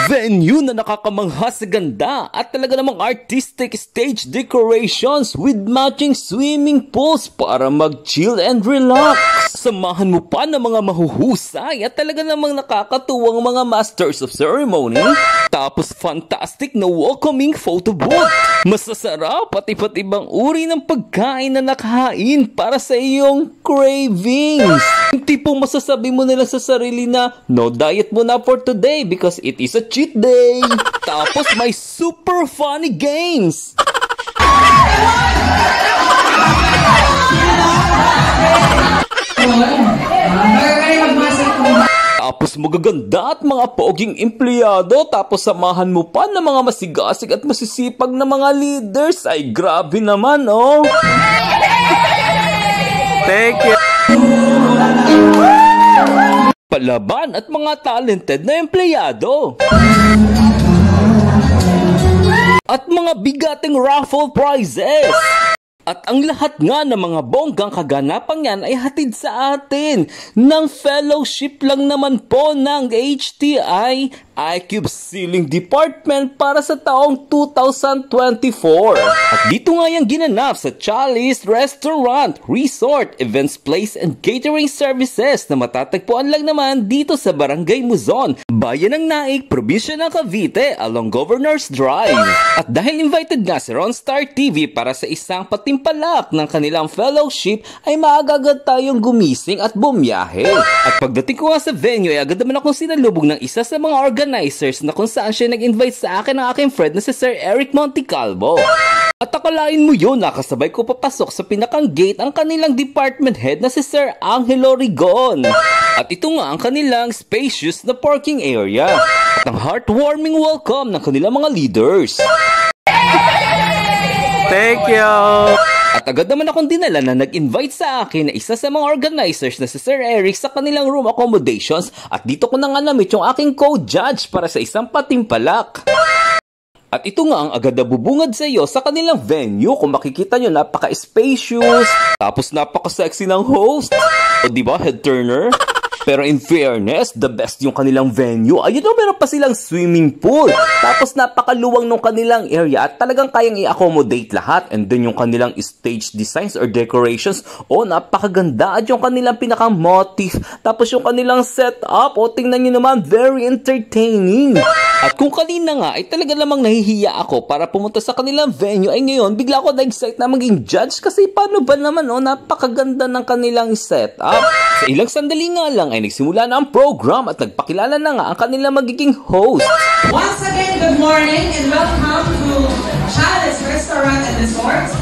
Venue na nakakamangha sa ganda at talaga namang artistic stage decorations with matching swimming pools para mag-chill and relax. Samahan mo pa ng mga mahuhusay at talaga namang nakakatuwang mga masters of ceremony. Tapos fantastic na welcoming photo booth. Masasarap at iba't ibang uri ng pagkain na nakahain para sa iyong cravings. Yung tipong masasabi mo nila sa sarili na no diet mo na for today because it is a cheat day. Tapos may super funny games. Tapos magaganda at mga poging empleyado. Tapos samahan mo pa ng mga masigasig at masisipag na mga leaders. Ay grabe naman, oh. Thank you. Palaban at mga talented na empleyado. At mga bigating raffle prizes. At ang lahat nga ng mga bonggang kaganapang yan ay hatid sa atin ng fellowship lang naman po ng HTI iCube Ceiling Department para sa taong 2024. At dito nga yung ginanap sa Chalice Restaurant, Resort, Events Place and Catering Services na matatagpuan lang naman dito sa Barangay Muzon, Bayan ng Naik, Probinsya ng Cavite, along Governor's Drive. At dahil invited nga si Ronstar TV para sa isang patimpalak ng kanilang fellowship, ay maagagad tayong gumising at bumiyahe. At pagdating ko nga sa venue ay agad naman akong sinalubog ng isa sa mga organizers na kung saan siya nag-invite sa akin ng aking friend na si Sir Eric Monticalvo. At akalain mo yun, nakasabay ko papasok sa pinakang gate ang kanilang department head na si Sir Angelo Rigon. At ito nga ang kanilang spacious na parking area. At ang heartwarming welcome ng kanilang mga leaders. Thank you! At agad naman akong dinala na nag-invite sa akin na isa sa mga organizers na si Sir Eric sa kanilang room accommodations at dito ko na nga namit yung aking co-judge para sa isang patimpalak. At ito nga ang agad na bubungad sa iyo sa kanilang venue. Kung makikita nyo, napaka-spacious, tapos napaka-sexy ng host. O diba, head turner? Pero in fairness, the best yung kanilang venue. Ayun o, meron pa silang swimming pool. Tapos napakaluwang nung kanilang area at talagang kayang i-accommodate lahat. And then yung kanilang stage designs or decorations, napakaganda. At yung kanilang pinaka-motif. Tapos yung kanilang setup, tingnan nyo naman, very entertaining. At kung kanina nga, ay talaga namang nahihiya ako para pumunta sa kanilang venue, ay ngayon, bigla ako na-excite na maging judge kasi paano ba naman, napakaganda ng kanilang setup. Sa ilang sandali nga lang ay nagsimula na ang program at nagpakilala na nga ang kanilang magiging host. Once again, good morning and welcome to Chalice Restaurant and Resort.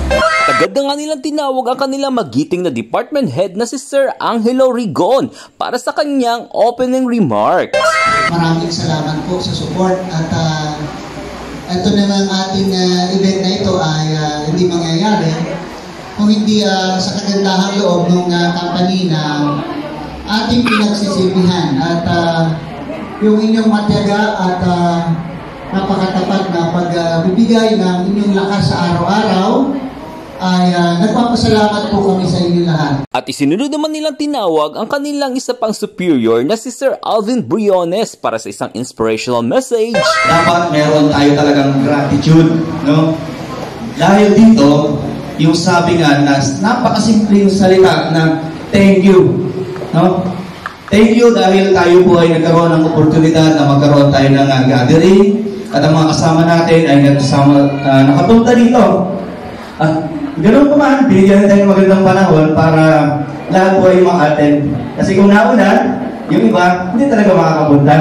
Agad na nga nilang tinawag ang kanilang magiting na department head na si Sir Angelo Rigon para sa kanyang opening remarks. Maraming salamat po sa support at ito naman ating event na ito ay hindi mangyayari kung hindi sa kagandahang loob ng company na ating pinagsisipihan at yung inyong matyaga at napakatapat na pagbibigay ng inyong lakas sa araw-araw ay nagpapasalamat po kami sa inyo lahat. At isinunod naman nilang tinawag ang kanilang isa pang superior na si Sir Alvin Briones para sa isang inspirational message. Dapat meron tayo talagang gratitude, no? Dahil dito, yung sabi nga na napakasimple yung salita na thank you, no? Thank you dahil tayo po ay nagkaroon ng oportunidad na magkaroon tayo ng gathering at ang mga kasama natin ay nakapunta dito. Ganun po man, binigyan tayo magandang panahon para lahat po ay ma-attend. Kasi kung nauna, yung iba, hindi talaga makakapunta.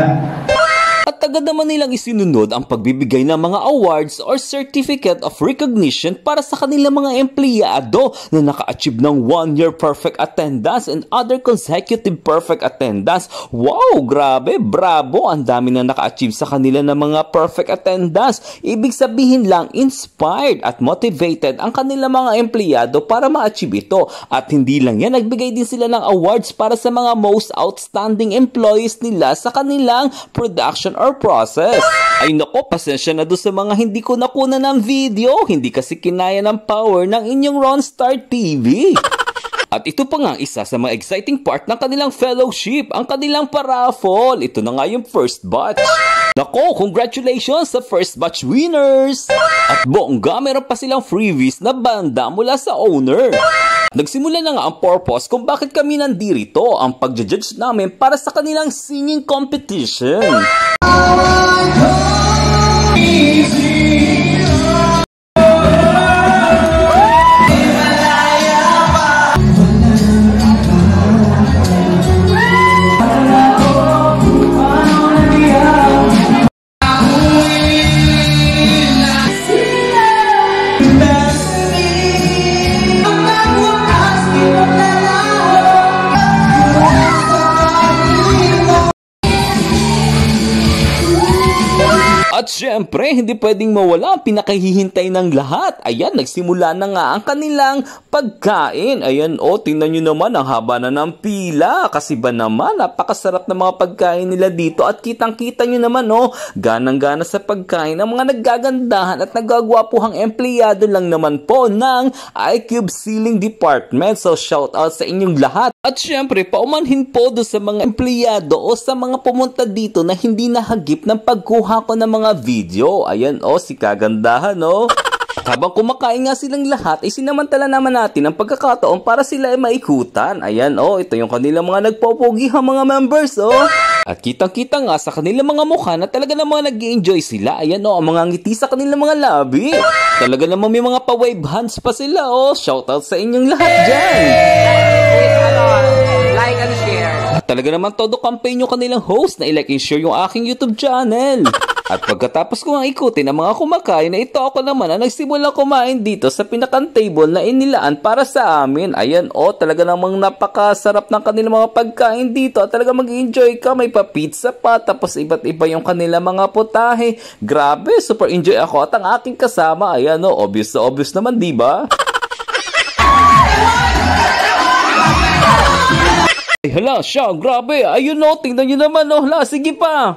At agad naman nilang isinunod ang pagbibigay ng mga awards or certificate of recognition para sa kanilang mga empleyado na naka-achieve ng 1-year perfect attendance and other consecutive perfect attendance. Wow, grabe, bravo! Ang dami na naka-achieve sa kanila ng mga perfect attendance. Ibig sabihin lang, inspired at motivated ang kanilang mga empleyado para ma-achieve ito. At hindi lang yan, nagbigay din sila ng awards para sa mga most outstanding employees nila sa kanilang production or process. Ay nako, pasensya na doon sa mga hindi ko nakuna ng video. Hindi kasi kinaya ng power ng inyong Ronstar TV. At ito pa nga isa sa mga exciting part ng kanilang fellowship, ang kanilang paraffle. Ito na nga yung first batch. Nako, congratulations sa first batch winners! At bongga, meron pa silang freebies na banda mula sa owner. Nagsimula na nga ang purpose kung bakit kami nandito, ang pagja-judge namin para sa kanilang singing competition. At syempre, hindi pwedeng mawala ang pinakahihintay ng lahat. Ayan, nagsimula na nga ang kanilang pagkain. Ayan, tingnan nyo naman, ang haba na ng pila. Kasi ba naman, napakasarap na mga pagkain nila dito. At kitang-kita nyo naman, ganang-gana sa pagkain ang mga naggagandahan at nagagwapuhang empleyado lang naman po ng iCube Ceiling Department. So, shout out sa inyong lahat. At syempre, paumanhin po doon sa mga empleyado o sa mga pumunta dito na hindi nahagip ng pagkuha ko ng mga video. Ayan, si kagandahan, At habang kumakain nga silang lahat, ay sinamantala naman natin ang pagkakataon para sila ay maikutan. Ayan, ito yung kanilang mga nagpopogihang mga members, At kitang-kita nga sa kanilang mga mukha na talaga namang nag-i-enjoy sila. Ayan, ang mga ngiti sa kanilang mga labi. Talaga namang may mga pa-wave hands pa sila, Shoutout sa inyong lahat dyan. Like and share. At talaga naman todo campaign yung kanilang host na i-like and share yung aking YouTube channel. At pagkatapos ko nga ikutin ang mga kumakain na ito, ako naman na nagsimula kumain dito sa pinakang table na inilaan para sa amin. Ayan, talaga namang napakasarap ng kanilang mga pagkain dito. At talaga mag-enjoy ka, may pa-pizza pa, tapos iba't iba yung kanilang mga putahe. Grabe, super enjoy ako. At ang aking kasama, ayan, obvious na obvious naman, diba? Ay, hala, siya, grabe. Ayun, tingnan nyo naman, hala, sige pa.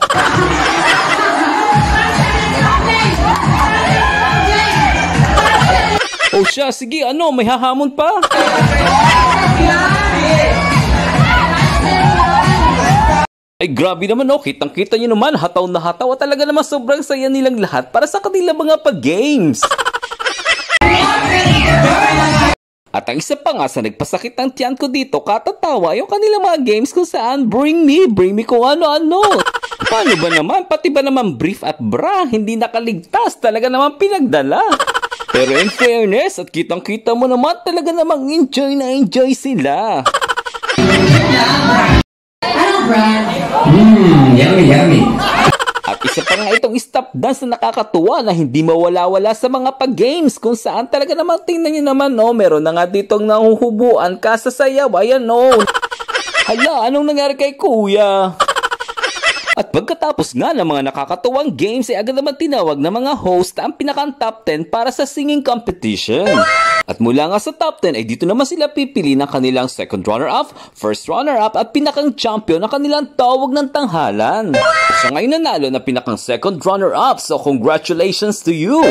Siya, sige, may hahamon pa? Ay, grabe naman, kitang-kita nyo naman, hataw na hataw, at talaga naman sobrang saya nilang lahat para sa kanilang mga pag-games. At ang isa pa nga sa nagpasakit ng tiyan ko dito, katatawa yung kanilang mga games kung saan bring me kung ano-ano. Paano ba naman? Pati ba naman brief at bra, hindi nakaligtas, talaga naman pinagdala. Pero in fairness, at kitang-kita mo naman, talaga namang enjoy na enjoy sila. Yummy. At isa pa nga itong stop dance na nakakatuwa na hindi mawala-wala sa mga pag-games kung saan talaga namang tingnan nyo naman, meron na nga ditong nahuhubuan kasasayaw. Ayan, Hala, anong nangyari kay kuya? At pagkatapos nga ng mga nakakatuwang games, ay agad naman tinawag ng mga host ang pinakang top 10 para sa singing competition. At mula nga sa top 10, ay dito naman sila pipili ng kanilang second runner-up, first runner-up, at pinakang champion ng kanilang tawag ng tanghalan. At siya ngayon nanalo na pinakang second runner-up, so congratulations to you!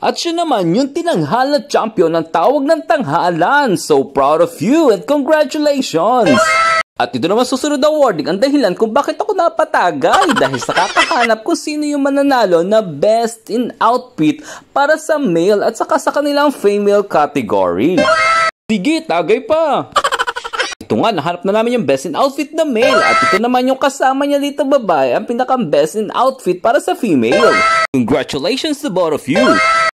At siya naman yung tinanghal na champion ng tawag ng tanghalan. So proud of you and congratulations! At ito naman susunod awarding ang dahilan kung bakit ako napatagay dahil sa kakahanap kung sino yung mananalo na best in outfit para sa male at saka sa kanilang female category. Sige, tagay pa! Ito nga, nahanap na namin yung best in outfit na male at ito naman yung kasama niya dito babae ang pinaka best in outfit para sa female. Congratulations to both of you!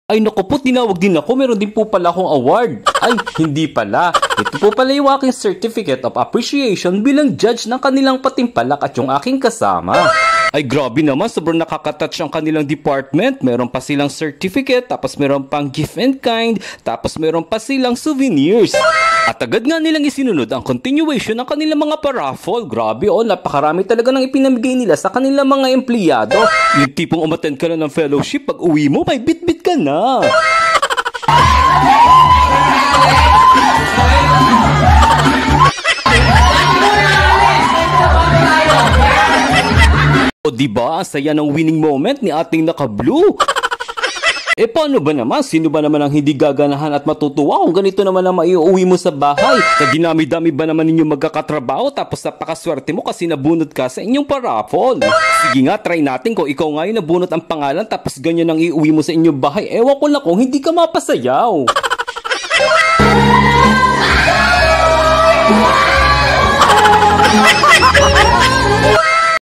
Ay naku po, tinawag din ako. Meron din po pala akong award. Ay, hindi pala. Ito po pala yung aking Certificate of Appreciation bilang judge ng kanilang patimpalak at yung aking kasama. Ay grabe naman, sobrang nakakatouch ang kanilang department. Meron pa silang certificate, tapos meron pang gift and kind, tapos meron pa silang souvenirs. At agad nga nilang isinunod ang continuation ng kanilang mga paraffol. Grabe napakarami talaga ng ipinamigay nila sa kanilang mga empleyado. Yung tipong umattend ka na ng fellowship, pag uwi mo, may bit-bit ka na. O diba, ang saya ng winning moment ni ating naka-blue. Paano ba naman? Sino ba naman ang hindi gaganahan at matutuwa kung ganito naman ang maiuwi mo sa bahay? Sa dinami-dami ba naman ninyo magkakatrabaho tapos napakaswerte mo kasi nabunot ka sa inyong paraffol? Sige nga, try natin kung ikaw nga yung nabunot ang pangalan tapos ganyan ang iuwi mo sa inyong bahay. Ewan ko na kung hindi ka mapasayaw.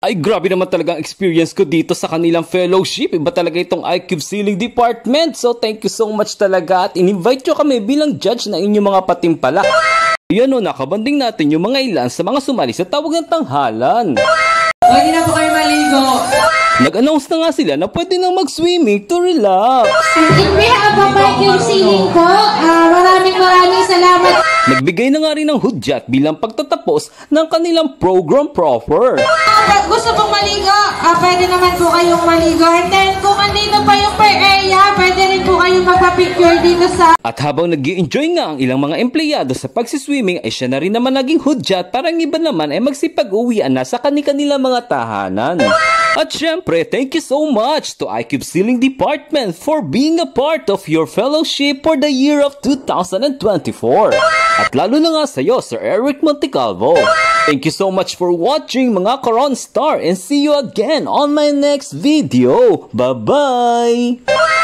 Ay grabe naman talaga ang experience ko dito sa kanilang fellowship. Iba talaga itong iCube Ceiling Department. So thank you so much talaga at in-invite nyo kami bilang judge ng inyong mga patimpalak. Yan nakabanding natin yung mga ilan sa mga sumali sa tawag ng tanghalan. Pwede na po kayo maligo. Nag-announce na nga sila na pwede nang mag-swimming to relax. In behalf of iCube Ceiling po, maraming salamat. Nagbigay na nga rin ng hudyat bilang pagtatapos ng kanilang program proper. Gusto pong maligo, pwede naman po kayong maligo. And then kung andito pa yung per area, pwede rin po kayong magpa-picture dito sa... At habang nag-i-enjoy nga ang ilang mga empleyado sa pagsiswimming, ay siya na rin naman naging hudyat para ang iba naman ay magsipag-uwian na sa kanilang mga tahanan. At syempre, thank you so much to iCube Ceiling Department for being a part of your fellowship for the year of 2024. At lalo na nga sa iyo, Sir Eric Montecalvo. Thank you so much for watching mga Coron Star and see you again on my next video. Bye-bye!